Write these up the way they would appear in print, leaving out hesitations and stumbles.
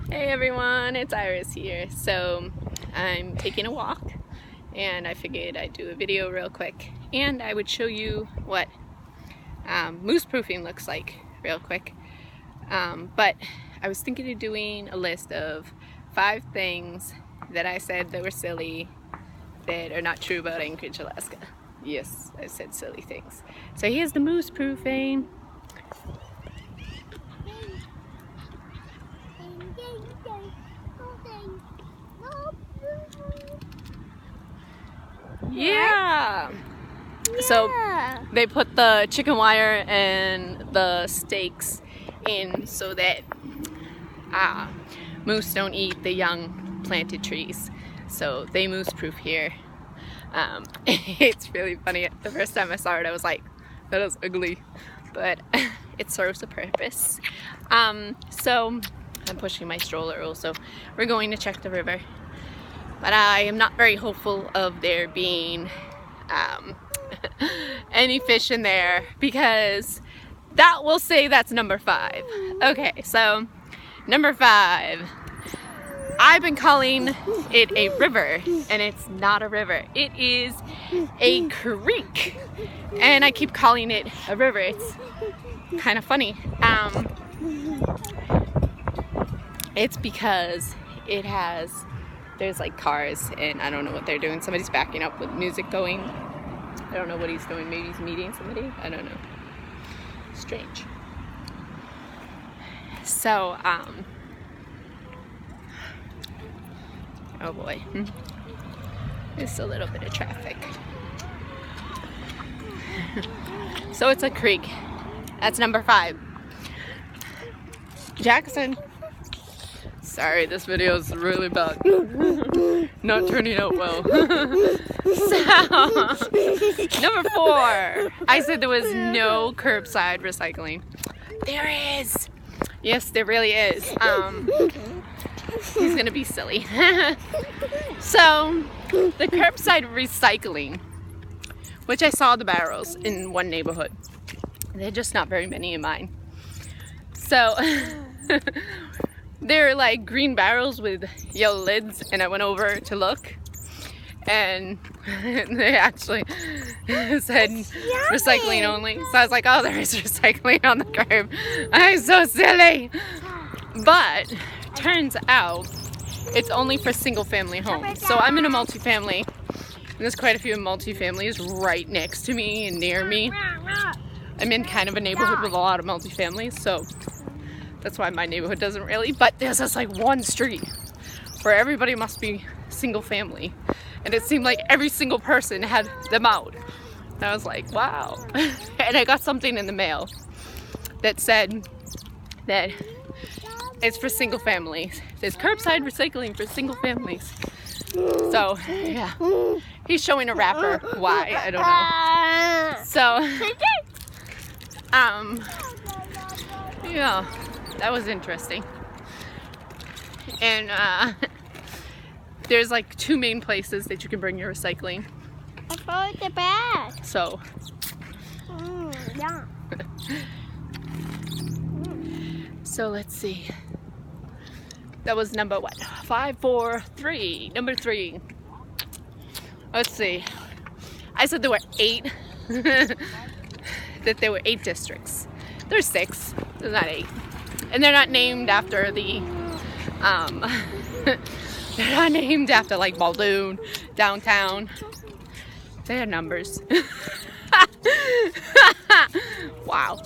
Hey everyone, it's Iris here. So I'm taking a walk and I figured I'd do a video real quick and I would show you what moose proofing looks like real quick. But I was thinking of doing a list of 5 things that I said that were silly that are not true about Anchorage, Alaska. Yes, I said silly things. So here's the moose proofing. Yeah. So they put the chicken wire and the stakes in so that moose don't eat the young planted trees. So they moose proof here. It's really funny. The first time I saw it I was like, that is ugly, but it serves a purpose. So I'm pushing my stroller also. We're going to check the river. But I am not very hopeful of there being any fish in there because that will say that's number 5. Okay, so number 5. I've been calling it a river and it's not a river. It is a creek and I keep calling it a river. It's kind of funny. It's because there's like cars and I don't know what they're doing. Somebody's backing up with music going. I don't know what he's doing. Maybe he's meeting somebody. I don't know. Strange. So, oh boy. Just a little bit of traffic. So it's a creek. That's number 5. Jackson. Sorry, this video is really bad. Not turning out well. So, number 4. I said there was no curbside recycling. There is. Yes, there really is. He's gonna be silly. So, the curbside recycling, which I saw the barrels in one neighborhood. They're just not very many in mine. So, they're like green barrels with yellow lids, and I went over to look and they actually said recycling only. So I was like, oh, there is recycling on the curb. I'm so silly. But turns out it's only for single family homes. So I'm in a multifamily and there's quite a few multifamilies right next to me and near me. I'm in kind of a neighborhood with a lot of multifamilies, so that's why my neighborhood doesn't really, but there's this like one street where everybody must be single family. And it seemed like every single person had them out. And I was like, wow. And I got something in the mail that said that it's for single families. There's curbside recycling for single families. So, yeah. He's showing a wrapper. Why? I don't know. So, yeah. That was interesting. And there's like 2 main places that you can bring your recycling. I followed the bag. So. Yeah. So let's see. That was number what? 5, 4, 3. Number 3. Let's see. I said there were 8. That there were 8 districts. There's 6. There's not 8. And they're not named after the, they're not named after like Balloon, downtown. They are numbers. Wow.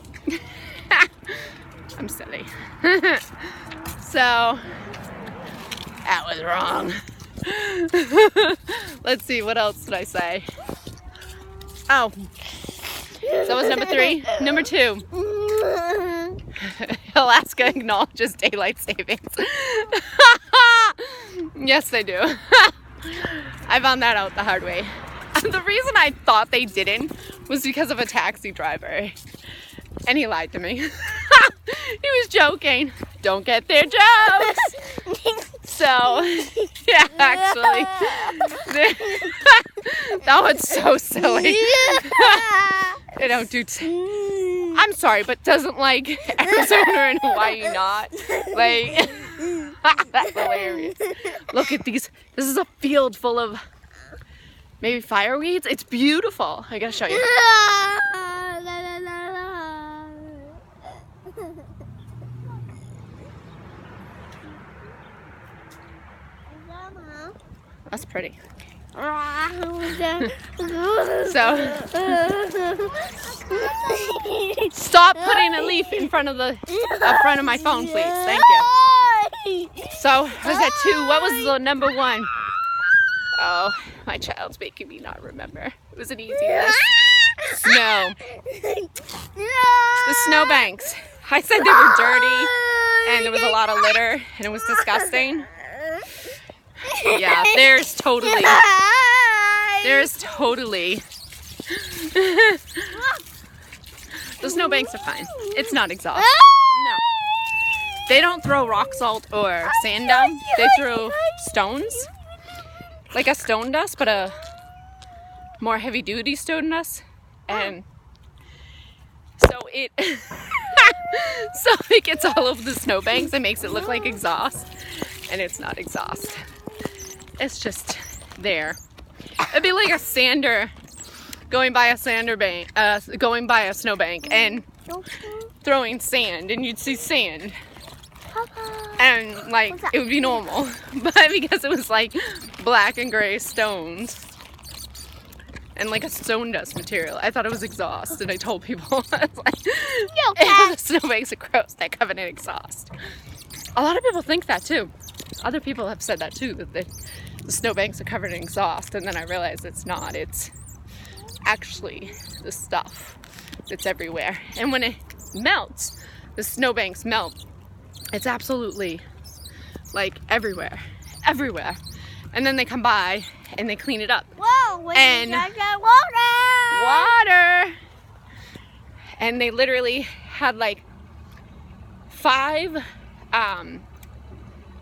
I'm silly. So, that was wrong. Let's see, what else did I say? Oh, so that was number 3. Number 2. Alaska acknowledges daylight savings. Yes, they do. I found that out the hard way. The reason I thought they didn't was because of a taxi driver. And he lied to me. He was joking. Don't get their jokes. So, yeah, actually. That was so silly. They don't do I'm sorry, but doesn't like Arizona and Hawaii not? Like, That's hilarious. Look at these. This is a field full of maybe fireweeds. It's beautiful. I gotta show you. That's pretty. So stop putting a leaf in front of my phone, please. Thank you. So was that 2? What was the number 1? Oh, my child's making me not remember. It was an easy list. Snow. The snowbanks. I said they were dirty and there was a lot of litter and it was disgusting. Yeah, there's totally. The snowbanks are fine. It's not exhaust. No. They don't throw rock salt or sand down. They throw stones. Like a stone dust, but a more heavy duty stone dust. And so it gets all over the snowbanks and makes it look like exhaust. And it's not exhaust. It's just there. It'd be like a sander going by a snowbank and throwing sand, and you'd see sand, and like it would be normal, but because it was like black and gray stones and like a stone dust material, I thought it was exhaust, and I told people I was like, the snowbanks are gross. They're covered in exhaust. A lot of people think that too. Other people have said that too, that the snowbanks are covered in exhaust, and then I realized it's not. It's actually the stuff that's everywhere. And when it melts, the snowbanks melt. It's absolutely like everywhere. And then they come by and they clean it up. Whoa, and water. And they literally had like 5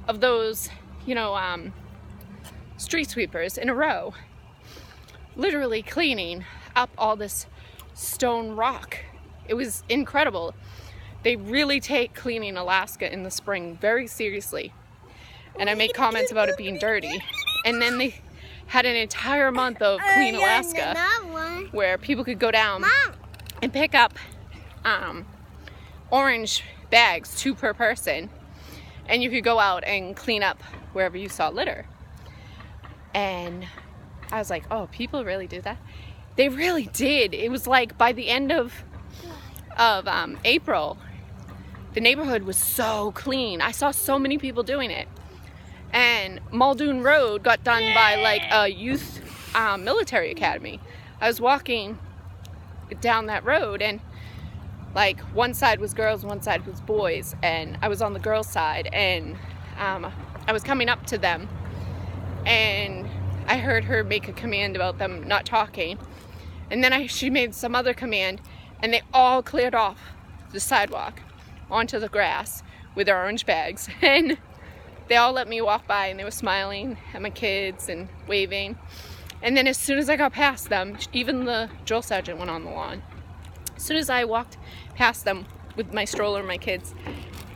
of those, street sweepers in a row, literally cleaning up all this stone rock. It was incredible. They really take cleaning Alaska in the spring very seriously. And I made comments about it being dirty. And then they had an entire month of Clean Alaska where people could go down and pick up orange bags, 2 per person. And you could go out and clean up wherever you saw litter. And I was like, oh, people really do that? They really did. It was like by the end of April, the neighborhood was so clean. I saw so many people doing it. And Muldoon Road got done by like a youth military academy. I was walking down that road, and like one side was girls, one side was boys, and I was on the girls' side, and I was coming up to them, and I heard her make a command about them not talking, and then she made some other command, and they all cleared off the sidewalk onto the grass with their orange bags, and they all let me walk by, and they were smiling at my kids and waving. And then as soon as I got past them, even the drill sergeant went on the lawn. As soon as I walked past them with my stroller and my kids,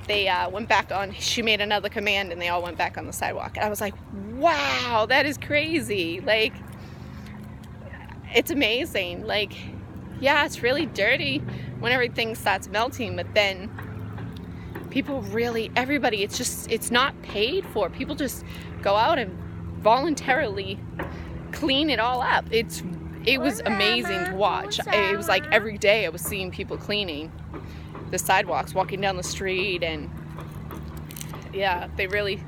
they went back on. She made another command, and they all went back on the sidewalk. And I was like, wow, that is crazy. Like, it's amazing. Like, yeah, it's really dirty when everything starts melting, but then people really, everybody, it's not paid for. People just go out and voluntarily clean it all up. It was amazing to watch. It was like every day I was seeing people cleaning the sidewalks, walking down the street, and yeah, they really,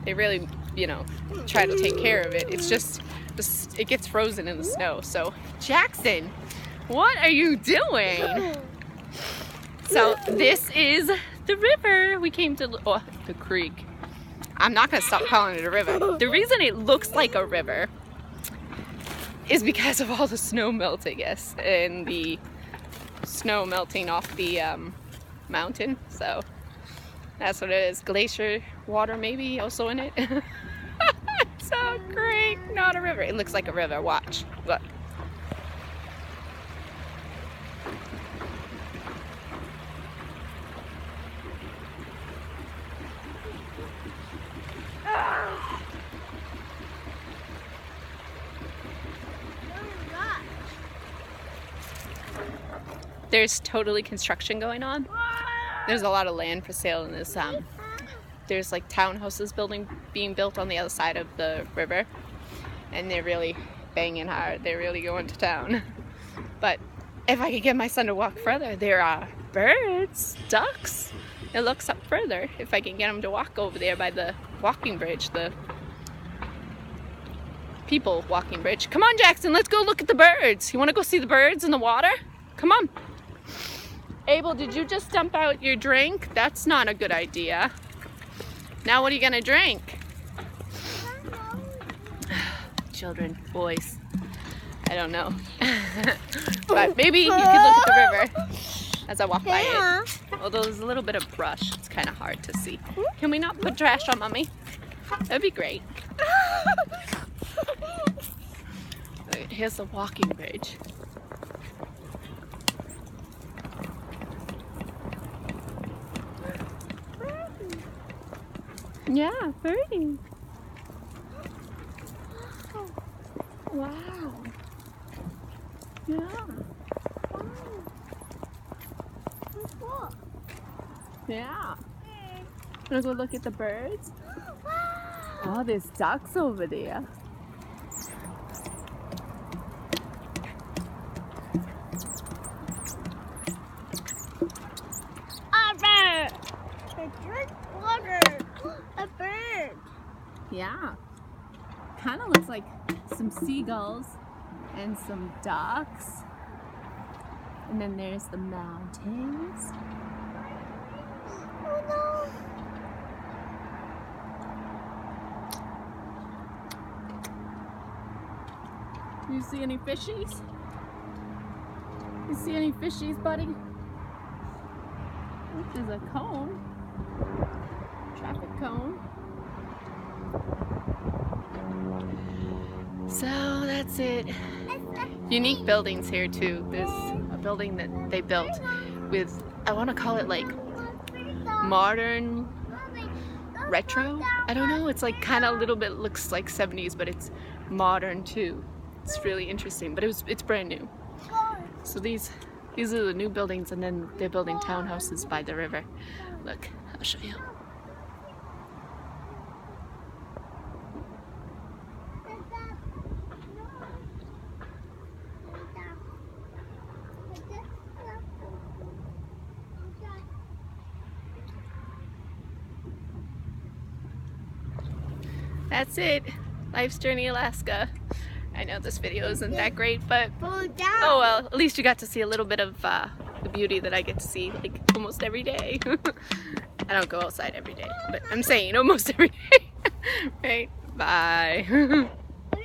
try to take care of it. It's just, it gets frozen in the snow. So, Jackson, what are you doing? So this is the river. We came to the creek. I'm not gonna stop calling it a river. The reason it looks like a river is because of all the snow melting, yes, and the snow melting off the mountain. So that's what it is. Glacier water maybe also in it. It's so great. Not a river. It looks like a river. Watch. Look. there's totally construction going on. There's a lot of land for sale in this. There's like townhouses being built on the other side of the river, and they're really banging hard. They're really going to town. But if I could get my son to walk further, there are birds, ducks. It looks up further. If I can get him to walk over there by the walking bridge, the people walking bridge. Come on, Jackson, let's go look at the birds. You want to go see the birds in the water? Come on. Abel, did you just dump out your drink? That's not a good idea. Now what are you gonna drink? Children, boys, I don't know. But maybe you could look at the river as I walk by it. Although there's a little bit of brush, it's kind of hard to see. Can we not put trash on Mommy? That'd be great. Here's the walking bridge. Yeah, birdie. Wow. Yeah. Yeah. Wanna go look at the birds? Oh, there's ducks over there. A bird. Yeah. Kind of looks like some seagulls and some ducks. And then there's the mountains. Oh no. You see any fishies? You see any fishies, buddy? This is a cone. Traffic cone. So that's it. Unique buildings here too. There's a building that they built with, I want to call it like modern retro. I don't know. It's like kind of a little bit looks like 70s, but it's modern too. It's really interesting, but it's brand new. So these are the new buildings, and then they're building townhouses by the river. Look, I'll show you. That's it. Life's Journey Alaska. I know this video isn't that great, but oh well, at least you got to see a little bit of the beauty that I get to see like almost every day. I don't go outside every day, but I'm saying almost every day. Right? Bye.